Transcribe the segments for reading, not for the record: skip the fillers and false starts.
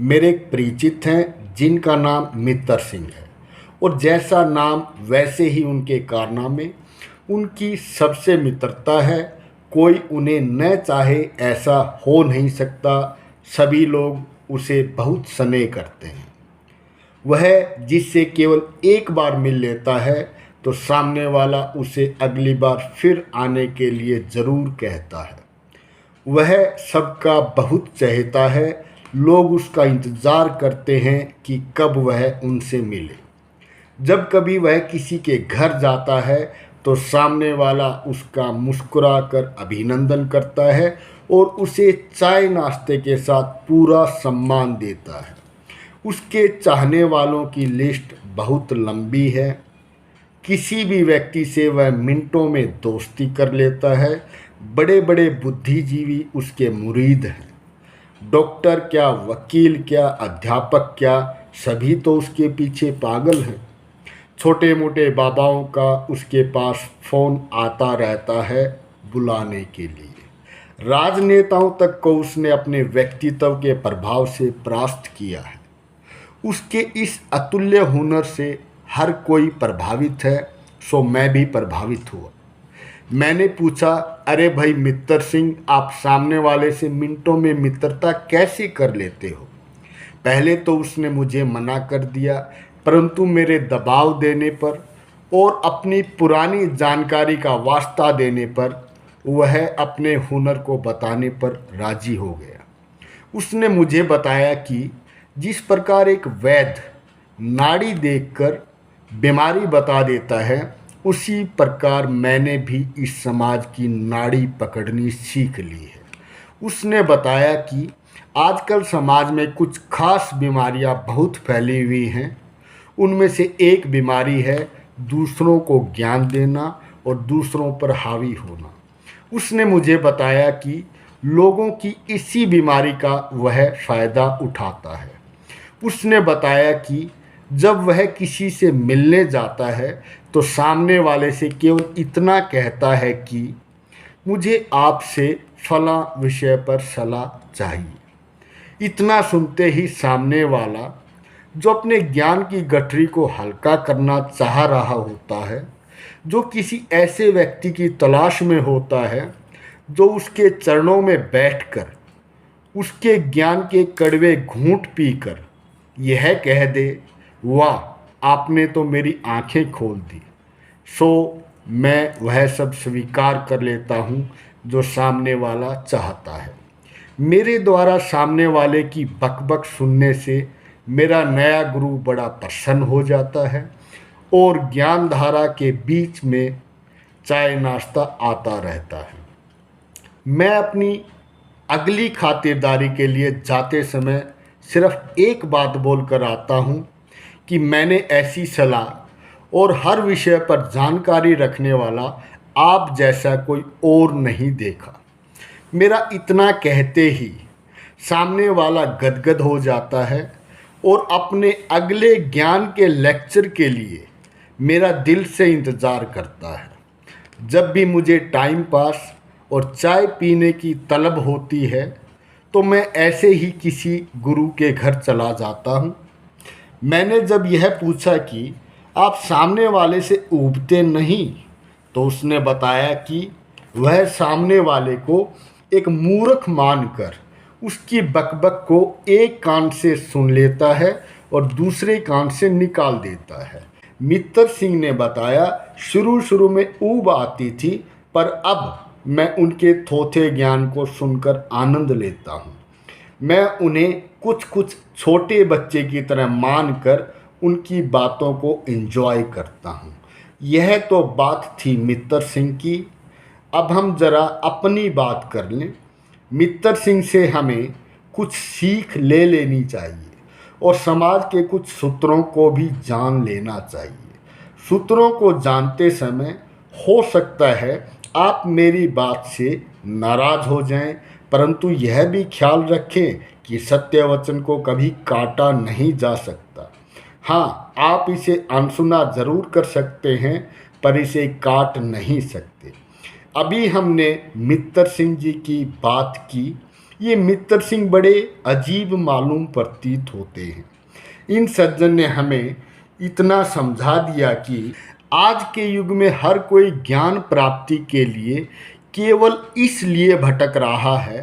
मेरे एक परिचित हैं जिनका नाम मित्तर सिंह है और जैसा नाम वैसे ही उनके कारनामे। उनकी सबसे मित्रता है, कोई उन्हें न चाहे ऐसा हो नहीं सकता। सभी लोग उसे बहुत स्नेह करते हैं। वह जिससे केवल एक बार मिल लेता है तो सामने वाला उसे अगली बार फिर आने के लिए ज़रूर कहता है। वह सबका बहुत चाहता है। लोग उसका इंतज़ार करते हैं कि कब वह उनसे मिले। जब कभी वह किसी के घर जाता है तो सामने वाला उसका मुस्कुराकर अभिनंदन करता है और उसे चाय नाश्ते के साथ पूरा सम्मान देता है। उसके चाहने वालों की लिस्ट बहुत लंबी है। किसी भी व्यक्ति से वह मिनटों में दोस्ती कर लेता है। बड़े बड़े बुद्धिजीवी उसके मुरीद हैं। डॉक्टर क्या, वकील क्या, अध्यापक क्या, सभी तो उसके पीछे पागल हैं। छोटे मोटे बाबाओं का उसके पास फ़ोन आता रहता है बुलाने के लिए। राजनेताओं तक को उसने अपने व्यक्तित्व के प्रभाव से परास्त किया है। उसके इस अतुल्य हुनर से हर कोई प्रभावित है, सो मैं भी प्रभावित हुआ। मैंने पूछा, अरे भाई मित्तर सिंह, आप सामने वाले से मिनटों में मित्रता कैसे कर लेते हो? पहले तो उसने मुझे मना कर दिया, परंतु मेरे दबाव देने पर और अपनी पुरानी जानकारी का वास्ता देने पर वह अपने हुनर को बताने पर राजी हो गया। उसने मुझे बताया कि जिस प्रकार एक वैद्य नाड़ी देखकर बीमारी बता देता है, उसी प्रकार मैंने भी इस समाज की नाड़ी पकड़नी सीख ली है। उसने बताया कि आजकल समाज में कुछ खास बीमारियां बहुत फैली हुई हैं। उनमें से एक बीमारी है दूसरों को ज्ञान देना और दूसरों पर हावी होना। उसने मुझे बताया कि लोगों की इसी बीमारी का वह फ़ायदा उठाता है। उसने बताया कि जब वह किसी से मिलने जाता है तो सामने वाले से केवल इतना कहता है कि मुझे आपसे फलां विषय पर सलाह चाहिए। इतना सुनते ही सामने वाला, जो अपने ज्ञान की गठरी को हल्का करना चाह रहा होता है, जो किसी ऐसे व्यक्ति की तलाश में होता है जो उसके चरणों में बैठकर उसके ज्ञान के कड़वे घूंट पीकर यह कह दे, वाह आपने तो मेरी आंखें खोल दी, सो मैं वह सब स्वीकार कर लेता हूँ जो सामने वाला चाहता है। मेरे द्वारा सामने वाले की बकबक सुनने से मेरा नया गुरु बड़ा प्रसन्न हो जाता है और ज्ञान धारा के बीच में चाय नाश्ता आता रहता है। मैं अपनी अगली खातिरदारी के लिए जाते समय सिर्फ एक बात बोलकर आता हूँ कि मैंने ऐसी सलाह और हर विषय पर जानकारी रखने वाला आप जैसा कोई और नहीं देखा। मेरा इतना कहते ही सामने वाला गदगद हो जाता है और अपने अगले ज्ञान के लेक्चर के लिए मेरा दिल से इंतज़ार करता है। जब भी मुझे टाइम पास और चाय पीने की तलब होती है तो मैं ऐसे ही किसी गुरु के घर चला जाता हूँ। मैंने जब यह पूछा कि आप सामने वाले से ऊबते नहीं, तो उसने बताया कि वह सामने वाले को एक मूर्ख मानकर उसकी बकबक को एक कान से सुन लेता है और दूसरे कान से निकाल देता है। मित्तर सिंह ने बताया, शुरू शुरू में ऊब आती थी, पर अब मैं उनके थोथे ज्ञान को सुनकर आनंद लेता हूँ। मैं उन्हें कुछ कुछ छोटे बच्चे की तरह मानकर उनकी बातों को एंजॉय करता हूँ। यह तो बात थी मित्तर सिंह की। अब हम ज़रा अपनी बात कर लें। मित्तर सिंह से हमें कुछ सीख ले लेनी चाहिए और समाज के कुछ सूत्रों को भी जान लेना चाहिए। सूत्रों को जानते समय हो सकता है आप मेरी बात से नाराज़ हो जाएं, परंतु यह भी ख्याल रखें कि सत्य वचन को कभी काटा नहीं जा सकता। हाँ, आप इसे अनसुना ज़रूर कर सकते हैं, पर इसे काट नहीं सकते। अभी हमने मित्तर सिंह जी की बात की ये मित्तर सिंह बड़े अजीब मालूम प्रतीत होते हैं। इन सज्जन ने हमें इतना समझा दिया कि आज के युग में हर कोई ज्ञान प्राप्ति के लिए केवल इसलिए भटक रहा है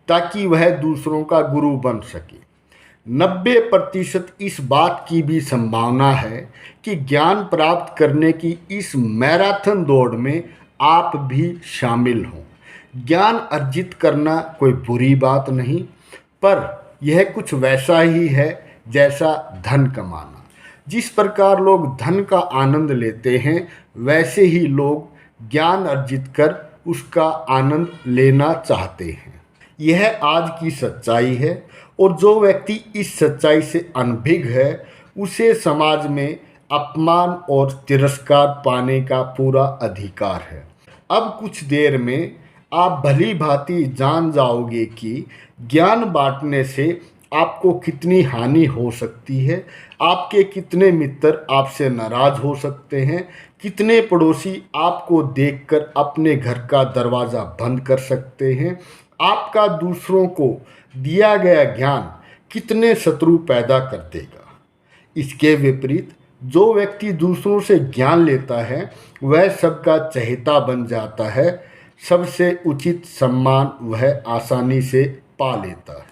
ताकि वह दूसरों का गुरु बन सके। 90% इस बात की भी संभावना है कि ज्ञान प्राप्त करने की इस मैराथन दौड़ में आप भी शामिल हों। ज्ञान अर्जित करना कोई बुरी बात नहीं, पर यह कुछ वैसा ही है जैसा धन कमाना। जिस प्रकार लोग धन का आनंद लेते हैं, वैसे ही लोग ज्ञान अर्जित कर उसका आनंद लेना चाहते हैं। यह आज की सच्चाई है, और जो व्यक्ति इस सच्चाई से अनभिज्ञ है, उसे समाज में अपमान और तिरस्कार पाने का पूरा अधिकार है। अब कुछ देर में आप भली भांति जान जाओगे कि ज्ञान बांटने से आपको कितनी हानि हो सकती है, आपके कितने मित्र आपसे नाराज हो सकते हैं, कितने पड़ोसी आपको देखकर अपने घर का दरवाज़ा बंद कर सकते हैं, आपका दूसरों को दिया गया ज्ञान कितने शत्रु पैदा कर देगा। इसके विपरीत जो व्यक्ति दूसरों से ज्ञान लेता है, वह सबका चहेता बन जाता है, सबसे उचित सम्मान वह आसानी से पा लेता है।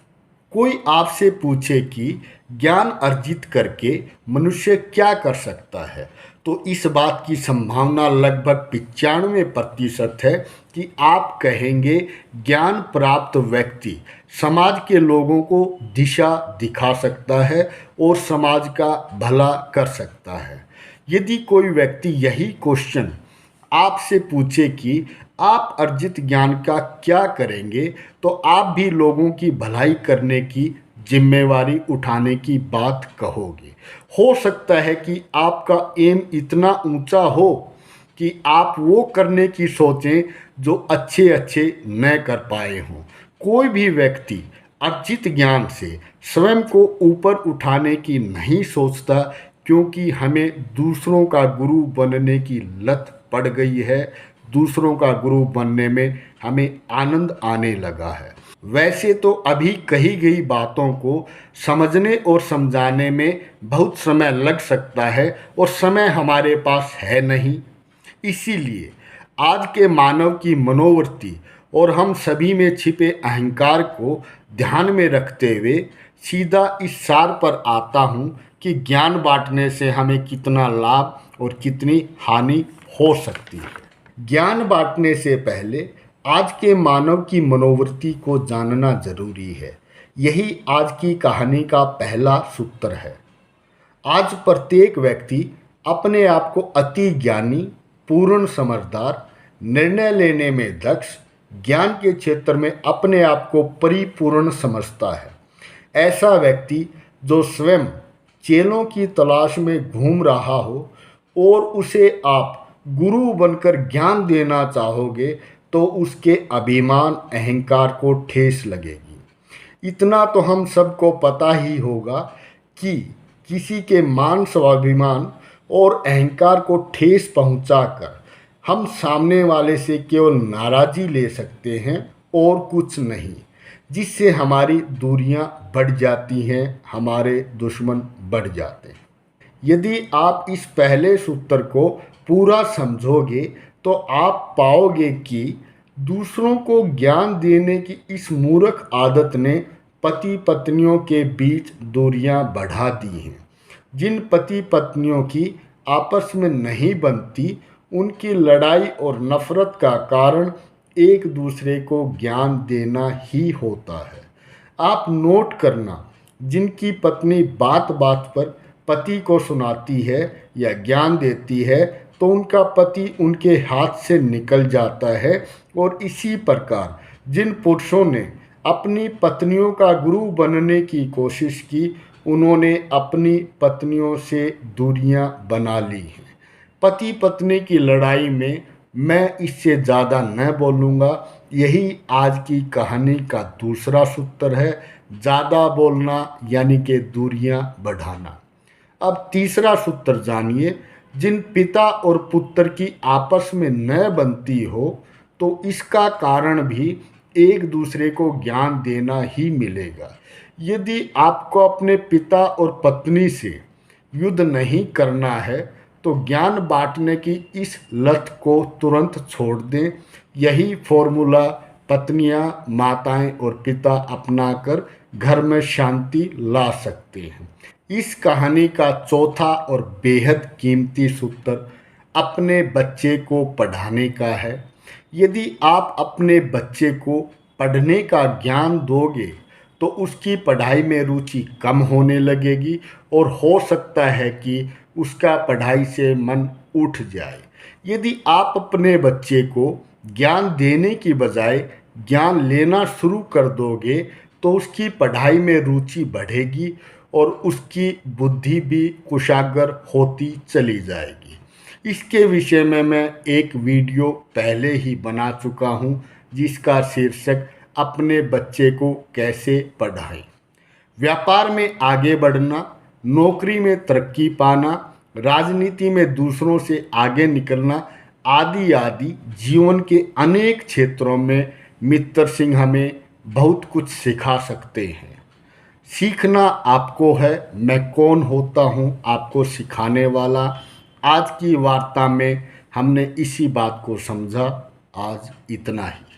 कोई आपसे पूछे कि ज्ञान अर्जित करके मनुष्य क्या कर सकता है, तो इस बात की संभावना लगभग 95% है कि आप कहेंगे ज्ञान प्राप्त व्यक्ति समाज के लोगों को दिशा दिखा सकता है और समाज का भला कर सकता है। यदि कोई व्यक्ति यही क्वेश्चन आपसे पूछे कि आप अर्जित ज्ञान का क्या करेंगे, तो आप भी लोगों की भलाई करने की जिम्मेवारी उठाने की बात कहोगे। हो सकता है कि आपका एम इतना ऊंचा हो कि आप वो करने की सोचें जो अच्छे अच्छे न कर पाए हों। कोई भी व्यक्ति अर्जित ज्ञान से स्वयं को ऊपर उठाने की नहीं सोचता, क्योंकि हमें दूसरों का गुरु बनने की लत पड़ गई है। दूसरों का गुरु बनने में हमें आनंद आने लगा है। वैसे तो अभी कही गई बातों को समझने और समझाने में बहुत समय लग सकता है, और समय हमारे पास है नहीं। इसीलिए आज के मानव की मनोवृत्ति और हम सभी में छिपे अहंकार को ध्यान में रखते हुए सीधा इस सार पर आता हूँ कि ज्ञान बांटने से हमें कितना लाभ और कितनी हानि हो सकती है। ज्ञान बांटने से पहले आज के मानव की मनोवृत्ति को जानना जरूरी है। यही आज की कहानी का पहला सूत्र है। आज प्रत्येक व्यक्ति अपने आप को अति ज्ञानी, पूर्ण समझदार, निर्णय लेने में दक्ष, ज्ञान के क्षेत्र में अपने आप को परिपूर्ण समझता है। ऐसा व्यक्ति जो स्वयं चेलों की तलाश में घूम रहा हो और उसे आप गुरु बनकर ज्ञान देना चाहोगे, तो उसके अभिमान अहंकार को ठेस लगेगी। इतना तो हम सबको पता ही होगा कि किसी के मान स्वाभिमान और अहंकार को ठेस पहुंचाकर हम सामने वाले से केवल नाराज़ी ले सकते हैं और कुछ नहीं, जिससे हमारी दूरियां बढ़ जाती हैं, हमारे दुश्मन बढ़ जाते हैं। यदि आप इस पहले सूत्र को पूरा समझोगे तो आप पाओगे कि दूसरों को ज्ञान देने की इस मूर्ख आदत ने पति पत्नियों के बीच दूरियां बढ़ा दी हैं। जिन पति पत्नियों की आपस में नहीं बनती, उनकी लड़ाई और नफरत का कारण एक दूसरे को ज्ञान देना ही होता है। आप नोट करना, जिनकी पत्नी बात बात पर पति को सुनाती है या ज्ञान देती है, तो उनका पति उनके हाथ से निकल जाता है। और इसी प्रकार जिन पुरुषों ने अपनी पत्नियों का गुरु बनने की कोशिश की, उन्होंने अपनी पत्नियों से दूरियां बना ली हैं। पति पत्नी की लड़ाई में मैं इससे ज़्यादा न बोलूँगा। यही आज की कहानी का दूसरा सूत्र है, ज़्यादा बोलना यानी कि दूरियां बढ़ाना। अब तीसरा सूत्र जानिए। जिन पिता और पुत्र की आपस में न बनती हो, तो इसका कारण भी एक दूसरे को ज्ञान देना ही मिलेगा। यदि आपको अपने पिता और पत्नी से युद्ध नहीं करना है तो ज्ञान बांटने की इस लत को तुरंत छोड़ दें। यही फॉर्मूला पत्नियां, माताएं और पिता अपनाकर घर में शांति ला सकते हैं। इस कहानी का चौथा और बेहद कीमती सूत्र अपने बच्चे को पढ़ाने का है। यदि आप अपने बच्चे को पढ़ने का ज्ञान दोगे तो उसकी पढ़ाई में रुचि कम होने लगेगी और हो सकता है कि उसका पढ़ाई से मन उठ जाए। यदि आप अपने बच्चे को ज्ञान देने की बजाय ज्ञान लेना शुरू कर दोगे तो उसकी पढ़ाई में रुचि बढ़ेगी और उसकी बुद्धि भी कुशाग्र होती चली जाएगी। इसके विषय में मैं एक वीडियो पहले ही बना चुका हूँ जिसका शीर्षक अपने बच्चे को कैसे पढ़ाएं। व्यापार में आगे बढ़ना, नौकरी में तरक्की पाना, राजनीति में दूसरों से आगे निकलना आदि आदि जीवन के अनेक क्षेत्रों में मित्तर सिंह हमें बहुत कुछ सिखा सकते हैं। सीखना आपको है, मैं कौन होता हूँ आपको सिखाने वाला। आज की वार्ता में हमने इसी बात को समझा। आज इतना ही।